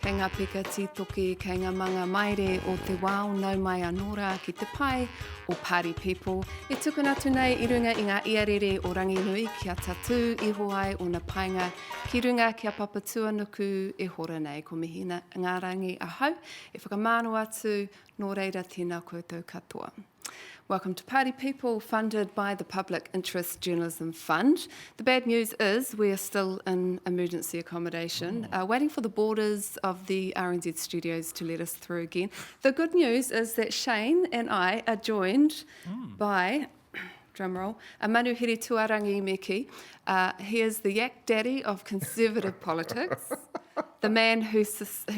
Kei ngā peka tītoki, kei ngā manga maere o te wao nau mai anora ki te pai o Party People. E tukuna atu nei I runga I ngā iarere o Ranginui kia tatu iho ai o na painga ki runga kia papatua nuku e hora nei ko mihi ngā rangi ahau. E whakamāno atu nō reira tēnā koutou katoa. Welcome to Party People, funded by the Public Interest Journalism Fund. The bad news is we are still in emergency accommodation, waiting for the borders of the RNZ studios to let us through again. The good news is that Shane and I are joined by, drumroll, a manuhiri tuarangi meki. He is the yak daddy of conservative politics, the man who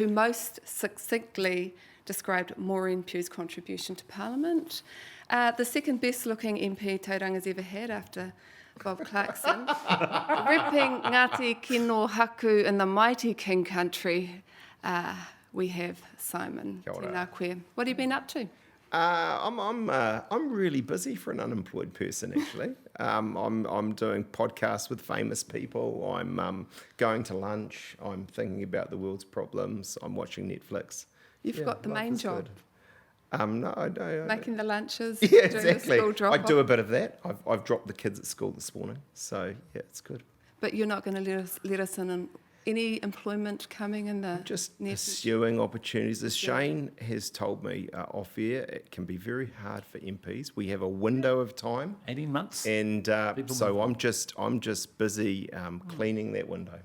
most succinctly described Maureen Pugh's contribution to Parliament. The second best looking MP Tauranga's ever had after Bob Clarkson. Repping Ngāti Kino Haku in the mighty King Country, we have Simon. Tēnā koe. What have you been up to? I'm really busy for an unemployed person, actually. I'm doing podcasts with famous people. I'm going to lunch. I'm thinking about the world's problems. I'm watching Netflix. You've got the main job. No, I don't. Making the lunches. Yeah, exactly. Doing the school I do a bit of that. I've dropped the kids at school this morning, so yeah, it's good. But you're not going to let us in on any employment coming in the just pursuing opportunities. As Shane has told me off air, it can be very hard for MPs. We have a window of time, 18 months, and so I'm just busy cleaning that window.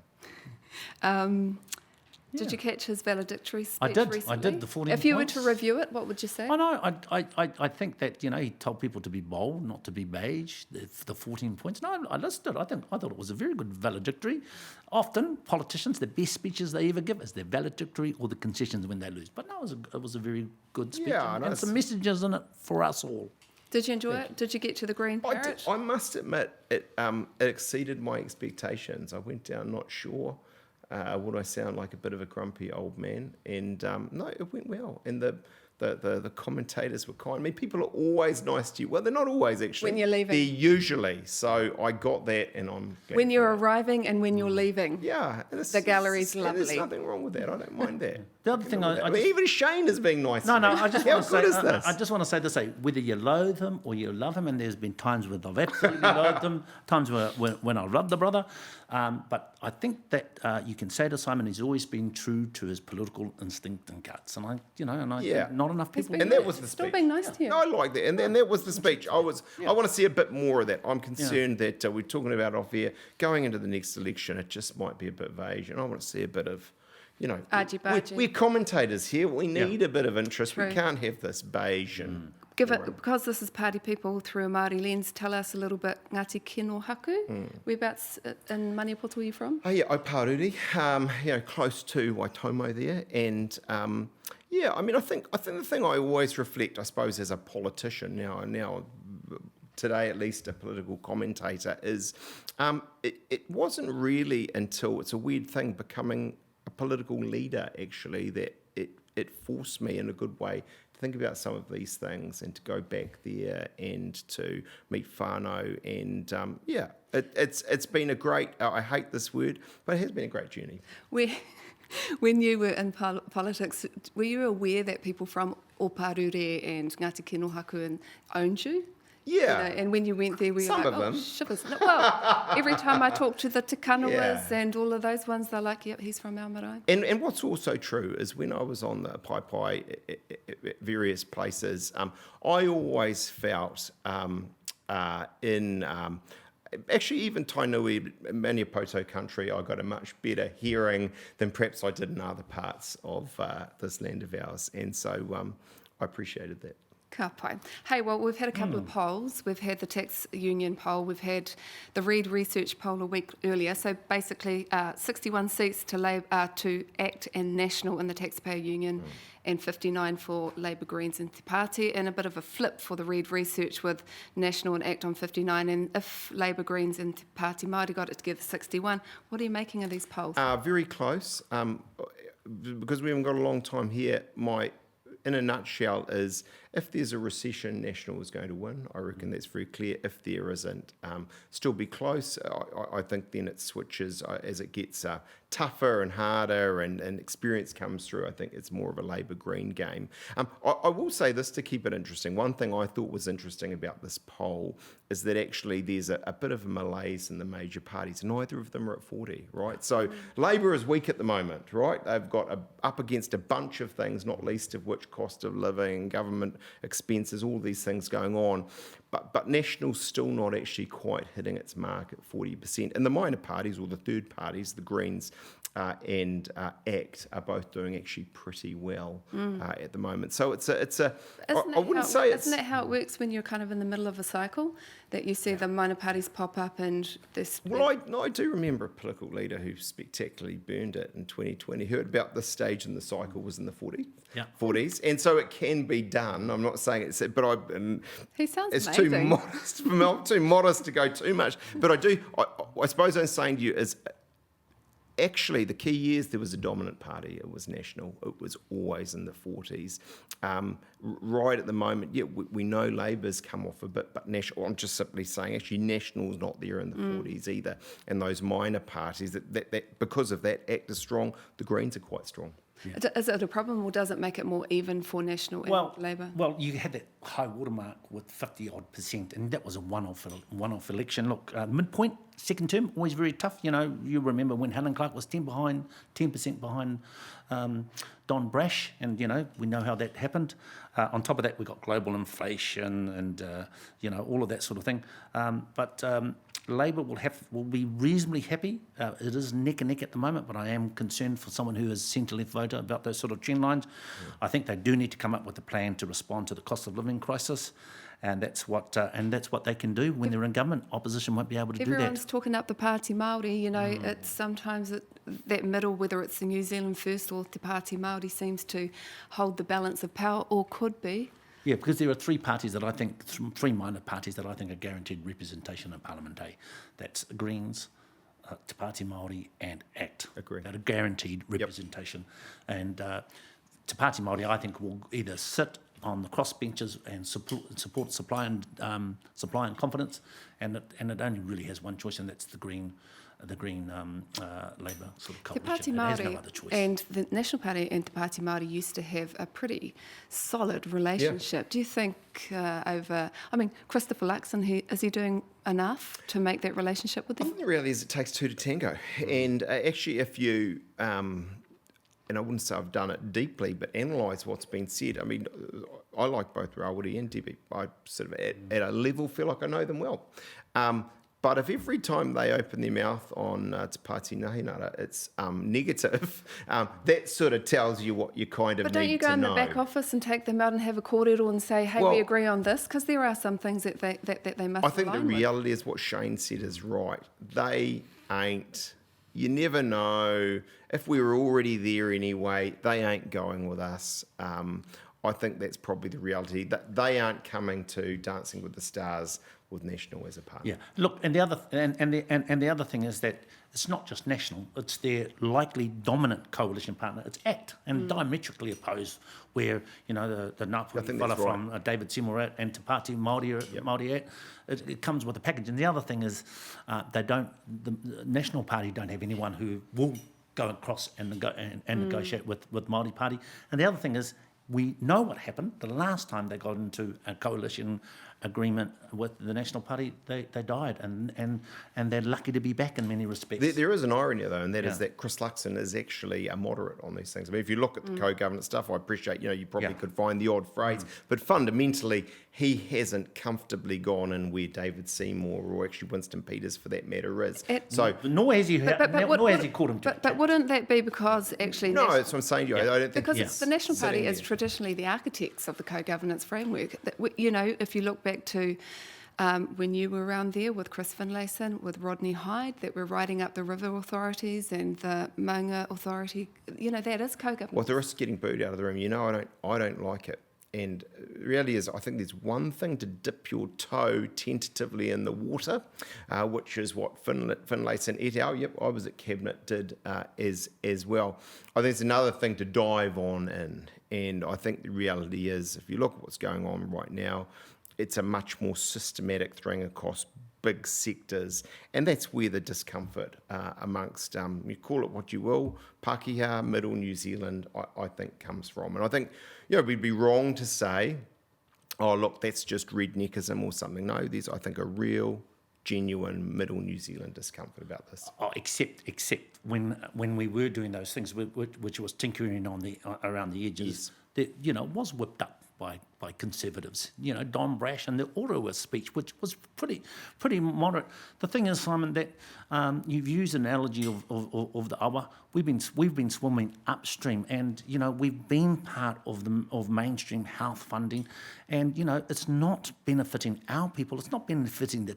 Did you catch his valedictory speech I did. recently? I did, the 14 If you points. were to review it, what would you say? I know. I think that, he told people to be bold, not to be beige, the 14 points. No, I listened to it. I thought it was a very good valedictory. Often, politicians, the best speeches they ever give is their valedictory or the concessions when they lose. But no, it was a very good speech. Yeah, and some messages in it for us all. Did you enjoy it? Did you get to the green parrot? I must admit, it exceeded my expectations. I went down not sure. Would I sound like a bit of a grumpy old man? And no, it went well. And the commentators were kind. I mean, people are always nice to you. Well, they're not always, actually. When you're leaving. They're usually. So I got that, and I'm... When you're arriving and when you're leaving. Yeah. The gallery's lovely. There's nothing wrong with that. I don't mind that. The other thing I mean, even Shane is being nice to me. I just How want to good say, is this? I just want to say this, whether you loathe him or you love him, and there's been times when I've absolutely loathed him, times when I love the brother, but I think that you can say to Simon, he's always been true to his political instinct and guts, and I think not enough people. And that was the speech. Still being nice to you. No, I like that. And then that was the speech. I want to see a bit more of that. I'm concerned that we're talking about off air, going into the next election, it just might be a bit beige, and I want to see a bit of, we're commentators here. We need a bit of interest. True. We can't have this beige and... Because this is Party People through a Māori lens, tell us a little bit, Ngāti Kino Haku. Whereabouts in Maniapoto are you from? Oh, yeah, Oparuri, close to Waitomo there. And, I think the thing I always reflect, I suppose, as a politician now today at least a political commentator, is it wasn't really until, it's a weird thing, becoming a political leader, actually, that it forced me in a good way to think about some of these things and to go back there and to meet whānau. And it's been a great, I hate this word, but it has been a great journey. When you were in politics, were you aware that people from Oparure and Ngāti Kino Haku owned you? Yeah. And when you went there, we were Some like, of them. Shivers. Well, every time I talk to the Te Kanawas and all of those ones, they're like, yep, he's from our marae. And what's also true is when I was on the pai at various places, I always felt actually even Tainui, Maniapoto country, I got a much better hearing than perhaps I did in other parts of this land of ours. And so I appreciated that. Ka pai. Hey, well, we've had a couple of polls. We've had the tax union poll. We've had the Reid Research poll a week earlier. So basically, 61 seats to ACT and National in the taxpayer union, and 59 for Labour, Greens and Te Pāti, and a bit of a flip for the Reid Research with National and ACT on 59. And if Labour, Greens and Te Pāti Māori got it together, 61. What are you making of these polls? Very close. Because we haven't got a long time here, in a nutshell, is If there's a recession, National is going to win. I reckon that's very clear. If there isn't, still be close. I think then it switches as it gets tougher and harder and experience comes through. I think it's more of a Labour Green game. I will say this to keep it interesting. One thing I thought was interesting about this poll is that actually there's a bit of a malaise in the major parties. Neither of them are at 40, right? So Labour is weak at the moment, right? They've got up against a bunch of things, not least of which cost of living, government expenses, all these things going on. But National's still not actually quite hitting its mark at 40%. And the minor parties, or the third parties, the Greens and ACT, are both doing actually pretty well at the moment. So it's a. I wouldn't say it's. Isn't that how it works when you're kind of in the middle of a cycle? That you see the minor parties pop up and this. Well, I do remember a political leader who spectacularly burned it in 2020. Heard about this stage in the cycle was in the 40s, and so it can be done. I'm not saying it's, but He sounds it's amazing. too modest to go too much. But I suppose I'm saying to you is. Actually, the key years there was a dominant party. It was National. It was always in the 40s. Right at the moment, yeah, we know Labour's come off a bit, but National. I'm just simply saying, actually, National's not there in the 40s either. And those minor parties, that because of that, ACT is strong. The Greens are quite strong. Yeah. Is it a problem, or does it make it more even for National and Labour? Well, you had that high watermark with 50-odd%, and that was a one-off election. Look, midpoint, second term, always very tough. You know, you remember when Helen Clark was 10% behind Don Brash, and, you know, we know how that happened. On top of that, we got global inflation and, you know, all of that sort of thing. But Labour will be reasonably happy. It is neck and neck at the moment, but I am concerned for someone who is a centre-left voter about those sort of trend lines. Yeah. I think they do need to come up with a plan to respond to the cost of living crisis, and that's what they can do when they're in government. Opposition won't be able to do that. Everyone's talking up the Pāti Māori. You know, it's sometimes that middle, whether it's the New Zealand First or Te Pāti Māori, seems to hold the balance of power, or could be. Yeah, because there are three minor parties that I think are guaranteed representation in Parliament. That's Greens, Te Pāti Māori and ACT. Agree. That are guaranteed representation. Yep. And Te Pāti Māori, I think, will either sit on the crossbenches and support supply and confidence, and it only really has one choice, and that's the Green Labour sort of coalition. Te Pāti Māori it has no other choice. and the National Party and Te Pāti Māori used to have a pretty solid relationship. Yeah. Do you think Christopher Luxon, is he doing enough to make that relationship with them? I think the reality is it takes two to tango. And actually, if you, and I wouldn't say I've done it deeply, but analyse what's been said. I mean, I like both Rawiri and Debbie. I sort of at a level feel like I know them well. But if every time they open their mouth on Te Pāti Nahinara, it's negative, that sort of tells you what you kind of need to know. But don't you go in the back office and take them out and have a kōrero and say, hey, we agree on this? Because there are some things that they must I think the reality is what Shane said is right. They ain't... You never know. If we were already there anyway, they ain't going with us. I think that's probably the reality. That they aren't coming to Dancing with the Stars with National as a partner. Yeah. Look, and the other thing is that it's not just National; it's their likely dominant coalition partner. It's ACT, and diametrically opposed. Where the Ngāpuhi fella from David Seymour and Te Pāti Māori ACT, it comes with a package. And the other thing is, the National Party don't have anyone who will go across and negotiate with Māori Party. And the other thing is, we know what happened the last time they got into a coalition agreement with the National Party. They died, and they're lucky to be back in many respects. There is an irony though, and that is that Chris Luxon is actually a moderate on these things. I mean, if you look at the co-governance stuff, I appreciate you probably could find the odd phrase, but fundamentally he hasn't comfortably gone in where David Seymour or actually Winston Peters, for that matter, is. Nor has he called him. But wouldn't that be because actually? No, that's what I'm saying to you. I don't think because the National Party is traditionally the architects of the co-governance framework. If you look back to when you were around there with Chris Finlayson, with Rodney Hyde, that were writing up the river authorities and the Maunga authority, that is co-governance. Well, the risk of getting booed out of the room, I don't like it. And the reality is, I think there's one thing to dip your toe tentatively in the water, which is what Finlayson et al. Yep, I was at Cabinet did as well. I think it's another thing to dive on in. And I think the reality is, if you look at what's going on right now, it's a much more systematic thing across big sectors, and that's where the discomfort amongst, you call it what you will, Pākehā, Middle New Zealand, I think comes from. And I think, we'd be wrong to say, oh, look, that's just redneckism or something. No, there's, I think, a real, genuine Middle New Zealand discomfort about this. Oh, except when we were doing those things, which was tinkering on around the edges, that was whipped up by conservatives. Don Brash and the Ottawa speech, which was pretty moderate. The thing is, Simon, that you've used an analogy of the awa. We've been swimming upstream, and we've been part of mainstream health funding, and it's not benefiting our people. It's not benefiting the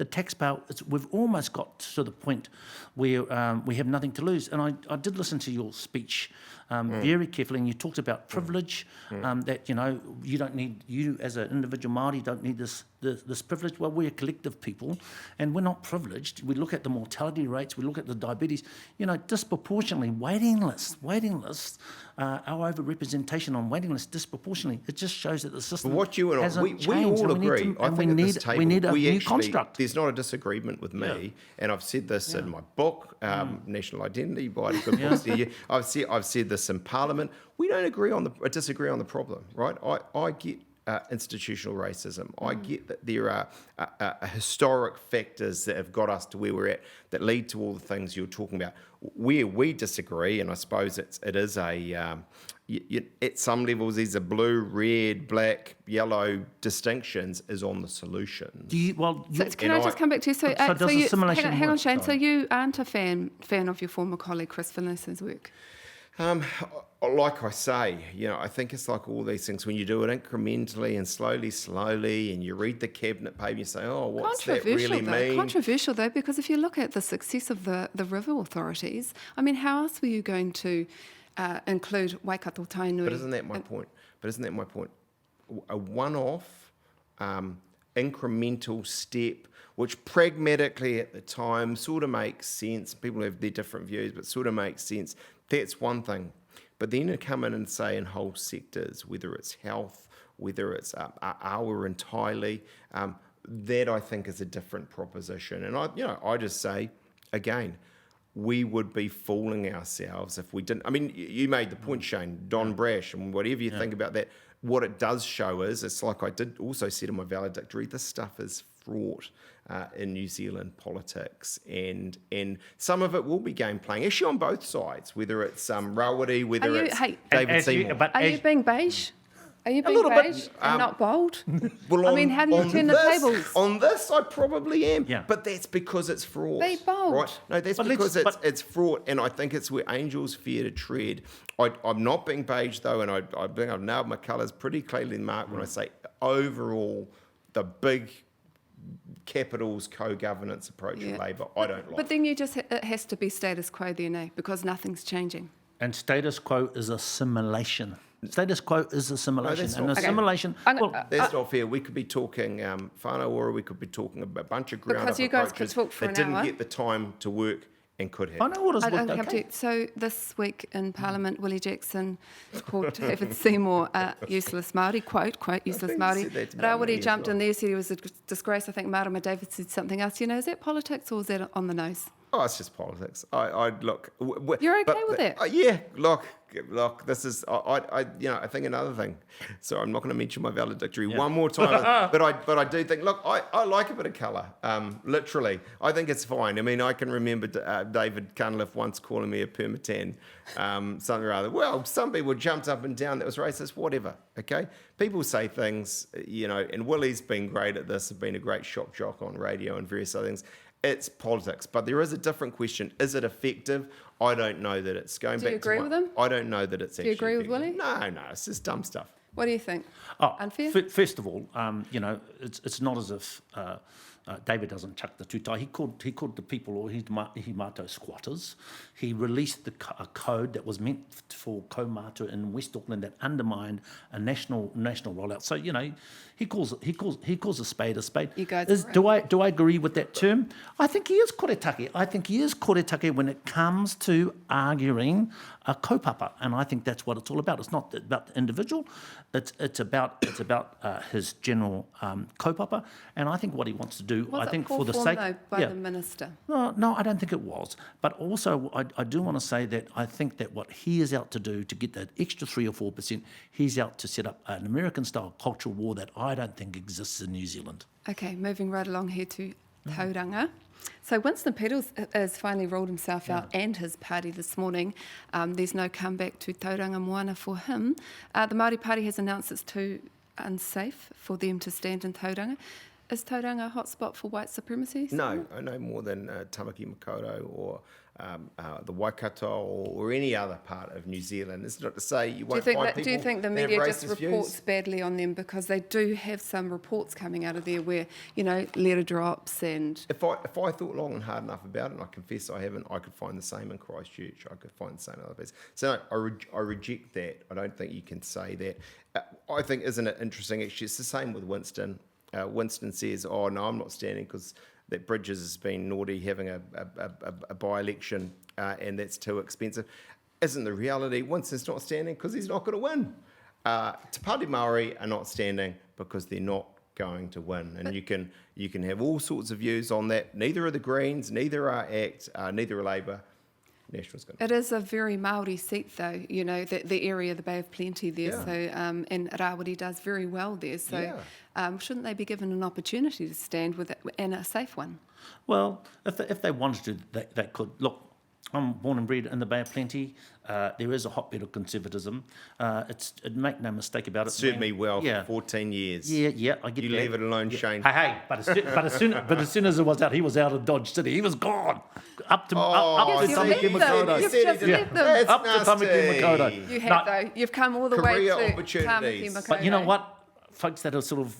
taxpayer. We've almost got to the point where we have nothing to lose. And I did listen to your speech very carefully, and you talked about privilege, that you as an individual Māori don't need this privilege. Well, we're a collective people, and we're not privileged. We look at the mortality rates, we look at the diabetes, disproportionately waiting lists, our overrepresentation on waiting lists disproportionately. It just shows that the system hasn't changed. We all agree. I think at this table, we need a new construct. There's not a disagreement with me, and I've said this in my book, National Identity, by the good books to you. I've said this in Parliament. We don't disagree on the problem, right? I get institutional racism. I get that there are historic factors that have got us to where we're at that lead to all the things you're talking about. Where we disagree, and I suppose it is at some levels these are blue, red, black, yellow distinctions is on the solution. Can I just come back to you? So hang on, Shane. So you aren't a fan of your former colleague Chris Finlayson's work? Like I say, I think it's like all these things. When you do it incrementally and slowly, and you read the cabinet paper, you say, "Oh, what's that really mean?" Controversial though, because if you look at the success of the river authorities, I mean, how else were you going to include Waikato Tainui? But isn't that my point? A one-off, incremental step, which pragmatically at the time sort of makes sense. People have their different views, but sort of makes sense. That's one thing. But then to come in and say in whole sectors, whether it's health, whether it's our entirely, that I think is a different proposition. And I just say, again, we would be fooling ourselves if we didn't. I mean, you made the point, Shane, Don Brash, and whatever you think about that, what it does show is, it's like I did also said in my valedictory, this stuff is fraught in New Zealand politics, and some of it will be game playing, actually on both sides, whether it's Rawiri, whether it's David Seymour. Are you being beige? Are you being beige and not bold? Well, I mean, how do you turn the tables? On this, I probably am, but that's because it's fraught. Be bold. Right? No, that's because it's fraught, and I think it's where angels fear to tread. I'm not being beige, though, and I think I've nailed my colours pretty clearly marked when I say overall, the big Capital's co-governance approach of Labour, I don't like. But then it has to be status quo then, because nothing's changing. And status quo is assimilation. Status quo is assimilation. No, assimilation... That's not fair. We could be talking whānau ora, we could be talking a bunch of ground-up because you guys could talk for an hour. That didn't get the time to work and could have. Whānau ora's worked okay. So this week in Parliament, Willie Jackson called David Seymour useless Māori, quote, useless Māori. Rawiri jumped in there, said he was a disgrace. I think Marama David said something else. Is that politics or is that on the nose? Oh, it's just politics. Look. You're okay with that? Yeah. Look. This is. I think another thing. So I'm not going to mention my valedictory one more time. but I do think. Look, I like a bit of colour. Literally, I think it's fine. I mean, I can remember David Cunliffe once calling me a permatan, something or other. Well, some people jumped up and down. That was racist. Whatever. Okay. People say things. And Willie's been great at this. Has been a great shock jock on radio and various other things. It's politics, but there is a different question. Is it effective? I don't know that it's going back to... Do you agree with him? I don't know that it's actually Do you agree with Willie? No, it's just dumb stuff. What do you think? Unfair? First of all, it's not as if David doesn't chuck the tutai. He called the people, or himato squatters. He released a code that was meant for kaumātua in West Auckland that undermined a national rollout. So he calls a spade a spade. You guys do I agree with that term? I think he is koretake. I think he is koretake when it comes to arguing a kaupapa, and I think that's what it's all about. It's not about the individual. It's about his general kaupapa, and I think what he wants to do. Was I think it for the called sake, though, by the minister? No, I don't think it was. But also, I do want to say that I think that what he is out to do to get that extra 3 or 4%, he's out to set up an American-style cultural war that I don't think exists in New Zealand. Okay, moving right along here to Tauranga. So Winston Peters has finally ruled himself out and his party this morning. There's no comeback to Tauranga Moana for him. The Māori Party has announced it's too unsafe for them to stand in Tauranga. Is Tauranga a hotspot for white supremacy? No, I know more than Tamaki Makaurau or the Waikato or any other part of New Zealand. It's not to say you won't find people. Do you think the that have media just racist reports views. badly on them because they do have some reports coming out of there where, letter drops and... If I thought long and hard enough about it, and I confess I haven't, I could find the same in Christchurch. I could find the same in other places. So no, I reject that. I don't think you can say that. I think, isn't it interesting? Actually, it's the same with Winston. Winston says, "Oh no, I'm not standing because that Bridges has been naughty having a by-election and that's too expensive." Isn't the reality Winston's not standing because he's not going to win? Te Pāti Maori are not standing because they're not going to win, and you can have all sorts of views on that. Neither are the Greens, neither are ACT, neither are Labour. National's going to. It is a very Māori seat, though. The area, the Bay of Plenty there. Yeah. So, and Rawiri does very well there. So, Yeah. shouldn't they be given an opportunity to stand with it and a safe one? Well, if they wanted to, they could. Look, I'm born and bred in the Bay of Plenty. There is a hotbed of conservatism. Make no mistake about it. Served me well Yeah. for 14 years. Yeah, I get You that. leave it alone, Shane. Hey, but as soon as it was out, he was out of Dodge City. He was gone. Up to You've Tamaki left them. Makaurau. You've just left them. That's Up to Tamaki Makaurau. You have, though. You've come all the way Career to opportunities. Tamaki Makaurau. But you know what? Folks that are sort of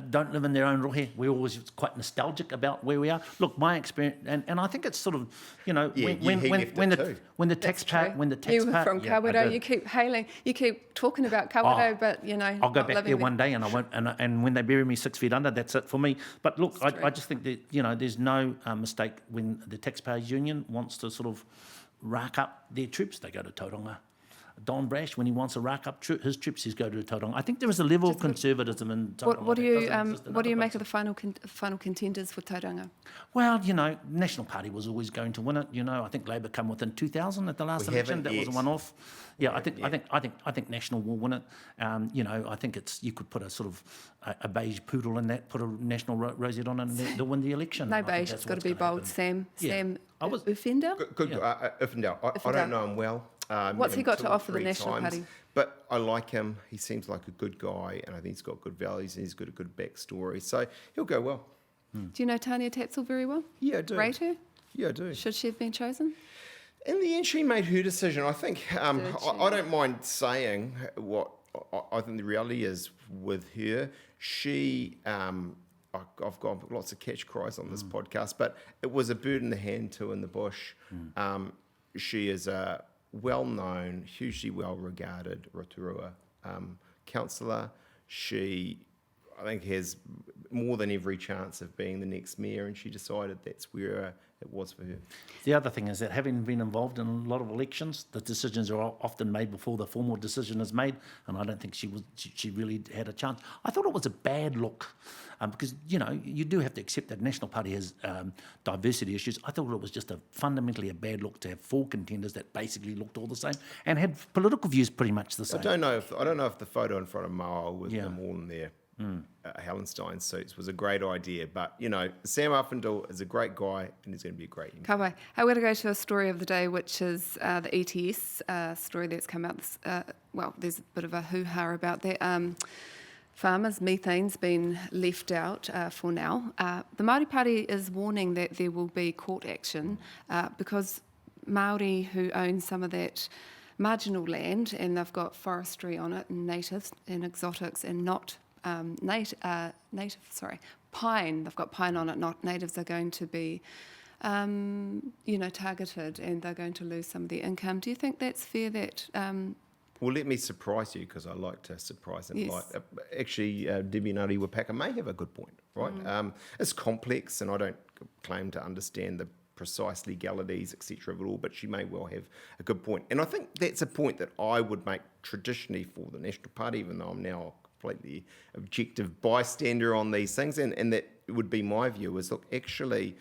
don't live in their own rohe, we're always quite nostalgic about where we are. Look, my experience, and I think it's sort of, he left it too. when the taxpayer, You were from yeah, I Kawerau. did. You keep talking about Kawerau, but I'll go back there one day, and I won't. And when they bury me 6 feet under, that's it for me. But look, I just think that there's no mistake when the taxpayers union wants to sort of rack up their troops, they go to Tauranga. Don Brash, when he wants to rack up his troops, he's go to Tauranga. I think there is a level of conservatism in Tauranga. What do you make of of the final contenders for Tauranga? Well, National Party was always going to win it. I think Labour come within 2,000 at the last election. That was a one-off. Yeah, I think National will win it. I think you could put a sort of a beige poodle in that, put a National rosette on it, and they'll win the election. No beige. It's got to be bold. Sam Uffendale. Good. Uffendale. I don't know him well. What's he got to 2 or offer the 3 National times, Party? But I like him. He seems like a good guy, and I think he's got good values, and he's got a good backstory. So he'll go well. Do you know Tania Tatzel very well? Yeah, I do. Rate her? Yeah, I do. Should she have been chosen? In the end, she made her decision. I think I don't mind saying what I think the reality is with her. She, I've got lots of catch cries on this podcast, but it was a bird in the hand, two in the bush. She is a well-known, hugely well-regarded Rotorua councillor. She, I think, has more than every chance of being the next mayor, and she decided that's where it was for her. The other thing is that having been involved in a lot of elections, the decisions are often made before the formal decision is made, and I don't think she really had a chance. I thought it was a bad look, because you do have to accept that National Party has diversity issues. I thought it was just fundamentally a bad look to have 4 contenders that basically looked all the same and had political views pretty much the same. I don't know if the photo in front of Mao with them all in their Hallenstein suits was a great idea, but Sam Uffendale is a great guy and he's going to be a great MP. Kawaii. I'm going to go to a story of the day, which is the ETS story that's come out. There's a bit of a hoo-ha about that. Farmers, methane's been left out for now. The Māori Party is warning that there will be court action because Māori who own some of that marginal land, and they've got forestry on it, and natives and exotics, and not pine. They've got pine on it. Not natives are going to be, targeted, and they're going to lose some of their income. Do you think that's fair? That Well, let me surprise you, because I like to surprise and Yes. actually, Debbie Ngāti Wapaka may have a good point, right? It's complex, and I don't claim to understand the precise legalities, etc. of it all, but she may well have a good point. And I think that's a point that I would make traditionally for the National Party, even though I'm now a completely objective bystander on these things, and that would be my view, is, look, actually,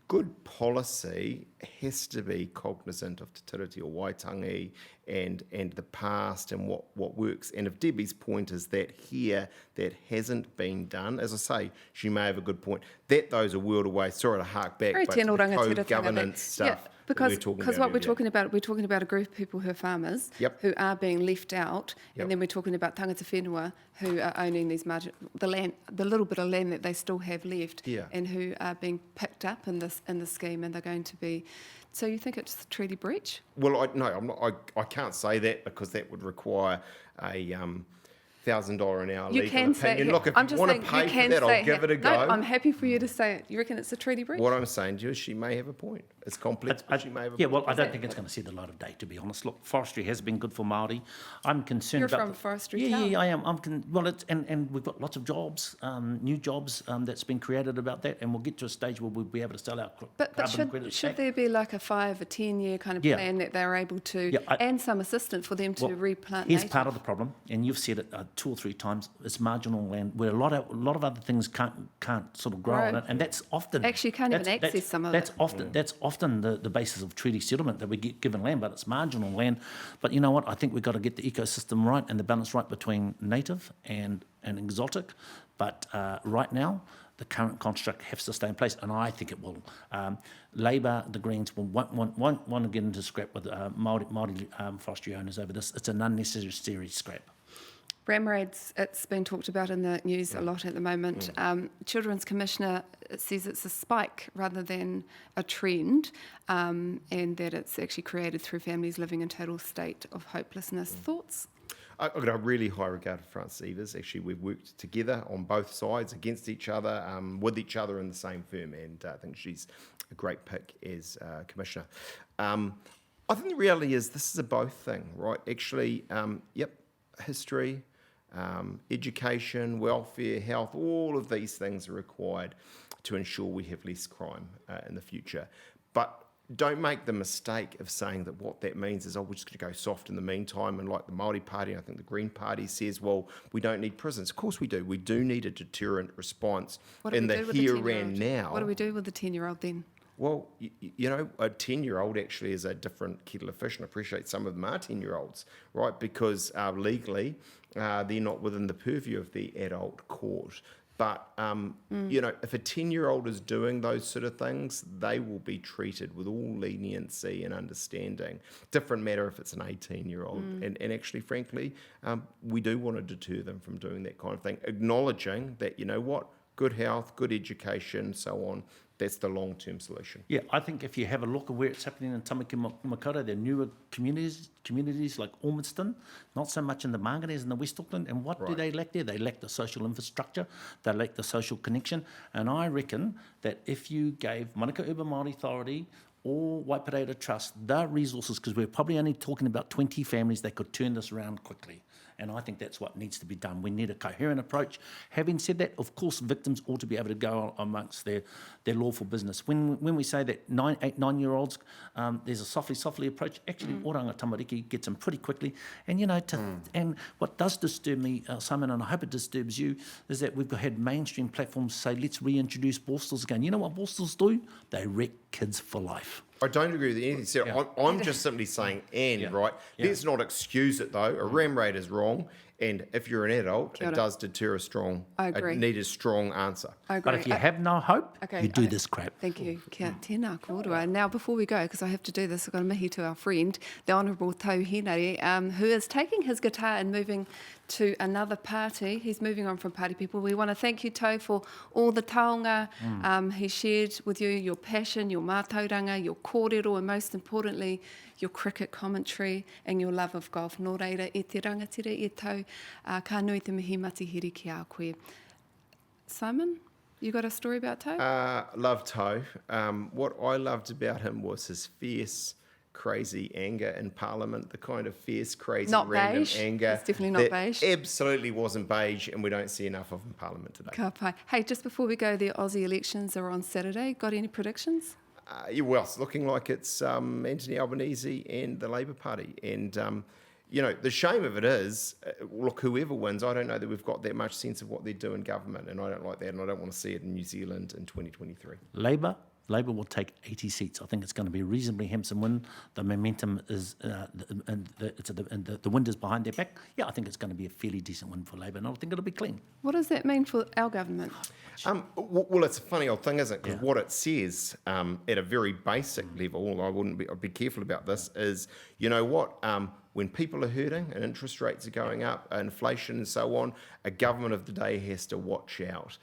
good policy has to be cognizant of te tiriti o Waitangi and the past and what works. And if Debbie's point is that here that hasn't been done, as I say, she may have a good point. That, though, is a world away. Sorry to hark back, very but tēnā the rangatira co-governance stuff. Yeah, because that what we're earlier. talking about, a group of people who are farmers, Yep. who are being left out, Yep. and then we're talking about tangata whenua who are owning these the land, the little bit of land that they still have left, Yeah. and who are being picked up in the scheme, and they're going to be. So you think it's a treaty breach? Well, I'm not. I can't say that, because that would require a $1,000 an hour You legal can say opinion. it. Look, if I'm you just want to saying, pay you for can that, say I'll give it a No, go. I'm happy for you to say it. You reckon it's a treaty breach? What I'm saying to you is she may have a point. It's complex, but she may have a Yeah, point. well, I don't think it's going to see the light of day, to be honest. Look, forestry has been good for Māori. I'm concerned You're about... from forestry Yeah, town. yeah, I am. Well, and we've got lots of jobs, new jobs that's been created about that, and we'll get to a stage where we'll be able to sell our But carbon credits should back. there be like a 5 or 10 year kind of Yeah. plan that they're able to, Yeah, and some assistance for them to Well, replant Here's native? part of the problem, and you've said it 2 or 3 times. It's marginal land where a lot of other things can't sort of grow on Grow. it, and that's often Actually, you can't even access some of that's it. often the basis of treaty settlement, that we get given land, but it's marginal land. But you know what? I think we've got to get the ecosystem right and the balance right between native and exotic. But right now, the current construct has to stay in place, and I think it will. Labour, the Greens, won't want to get into scrap with Māori forestry owners over this. It's an unnecessary scrap. Ramraids, it's been talked about in the news a lot at the moment. Children's Commissioner says it's a spike rather than a trend, and that it's actually created through families living in total state of hopelessness. Thoughts? I've got a really high regard for Frances Evers. Actually, we've worked together on both sides, against each other, with each other in the same firm, and I think she's a great pick as Commissioner. I think the reality is this is a both thing, right? Actually, history, education, welfare, health, all of these things are required to ensure we have less crime in the future. But don't make the mistake of saying that what that means is, we're just going to go soft in the meantime. And like the Māori Party, I think the Green Party says, well, we don't need prisons. Of course we do. We do need a deterrent response in the here and now. What do we do with the 10-year-old then? Well, you know, a 10-year-old actually is a different kettle of fish, and I appreciate some of them are 10-year-olds, right? Because legally, they're not within the purview of the adult court. But, you know, if a 10-year-old is doing those sort of things, they will be treated with all leniency and understanding. Different matter if it's an 18-year-old. And actually, frankly, we do want to deter them from doing that kind of thing, acknowledging that, you know what, good health, good education, so on, that's the long-term solution. Yeah, I think if you have a look at where it's happening in Tamaki Makaurau, there are newer communities like Ormiston, not so much in the Māoris and the West Auckland. And what do they lack there? They lack the social infrastructure, they lack the social connection. And I reckon that if you gave Manukau Urban Māori Authority or Waipareira Trust the resources, because we're probably only talking about 20 families that could turn this around quickly. And I think that's what needs to be done. We need a coherent approach. Having said that, of course, victims ought to be able to go amongst their lawful business. When we say that 9-year-olds, there's a softly approach, actually, Oranga Tamariki gets them pretty quickly. And, you know, and what does disturb me, Simon, and I hope it disturbs you, is that we've had mainstream platforms say, let's reintroduce borstals again. You know what borstals do? They wreck kids for life. I don't agree with anything. So I'm just simply saying, right? Let's not excuse it, though. A ram rate is wrong. And if you're an adult, it does deter need a strong answer. I agree. But if you have no hope, you do this crap. Thank you. Kia tēnā kōrua. Now, before we go, because I have to do this, I've got a mihi to our friend, the Honourable Tau Hinari, who is taking his guitar and moving to another party. He's moving on from Party People. We want to thank you, Tau, for all the taonga he shared with you, your passion, your mātauranga, your kōrero, and most importantly, your cricket commentary and your love of golf. Nō reira, e te rangatira e tau, ka nui te mihi matihiri ki a koe. Simon, You got a story about Tau? Love Toe. What I loved about him was his fierce, crazy anger in Parliament, the kind of fierce, crazy, Not random beige. anger. It's definitely not that beige. Absolutely wasn't beige, and we don't see enough of in Parliament today. Ka pai. Hey, just before we go, the Aussie elections are on Saturday. Got any predictions? Well, it's looking like it's Anthony Albanese and the Labour Party. And, the shame of it is, look, whoever wins, I don't know that we've got that much sense of what they do in government, and I don't like that, and I don't want to see it in New Zealand in 2023. Labour will take 80 seats. I think it's going to be a reasonably handsome win. The momentum is, and the wind is behind their back. Yeah, I think it's going to be a fairly decent win for Labour, and I think it'll be clean. What does that mean for our government? Well, it's a funny old thing, isn't it? Because what it says at a very basic level, I'd be careful about this, is, you know what, when people are hurting and interest rates are going up, inflation and so on, a government of the day has to watch out.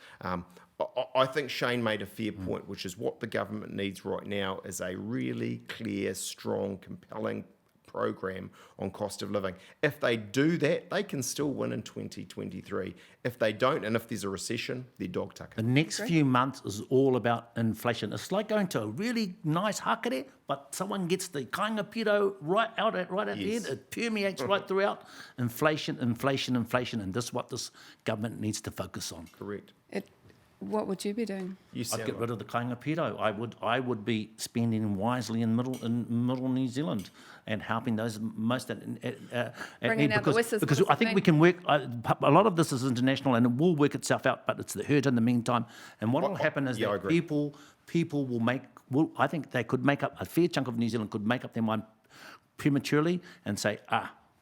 I think Shane made a fair point, which is what the government needs right now is a really clear, strong, compelling program on cost of living. If they do that, they can still win in 2023. If they don't, and if there's a recession, they're dog tucking. The next few months is all about inflation. It's like going to a really nice hakere, but someone gets the kainga piro right at the end. It permeates right throughout. Inflation, and this is what this government needs to focus on. Correct. What would you be doing? I'd get rid of the kainga piro. I would be spending wisely in middle New Zealand and helping those most at Bringing need, out the whistles, because I think we can work. A lot of this is international and it will work itself out, but it's the hurt in the meantime. And what will happen is that people will make. I think they could make up a fair chunk of New Zealand could make up their mind prematurely and say,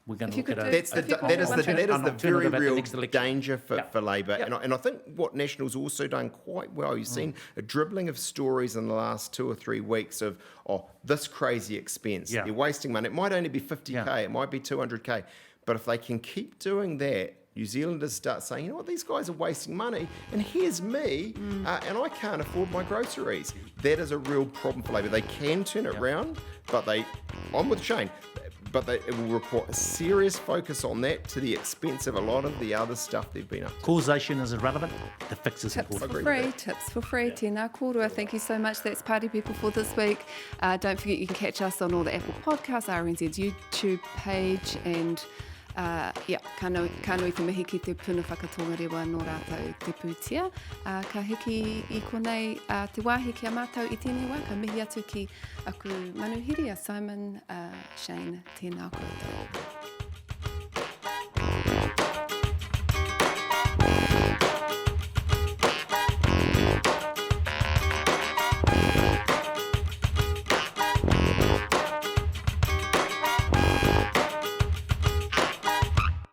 we're going to look at it. That is the very real danger for Labour. Yeah. And I think what National's also done quite well, you've seen a dribbling of stories in the last 2 or 3 weeks of, this crazy expense. Yeah. They're wasting money. It might only be 50K, it might be 200K. But if they can keep doing that, New Zealanders start saying, you know what, these guys are wasting money, and here's me, and I can't afford my groceries. That is a real problem for Labour. They can turn it round, but I'm with Shane, but it will require a serious focus on that to the expense of a lot of the other stuff they've been up to. Causation is irrelevant. The fix is important. Tips for free. Tēnā kōrua. Thank you so much. That's Party People for this week. Don't forget you can catch us on all the Apple Podcasts, RNZ's YouTube page, and ka nui te mihi ki te Puna Whakatongarewa nō rātou te pūtia. Ka hiki I konei te wāhi ki a mātou I tēnei wā, ka mihi atu ki aku manuhiri a Simon, Shane, tēnā koutou.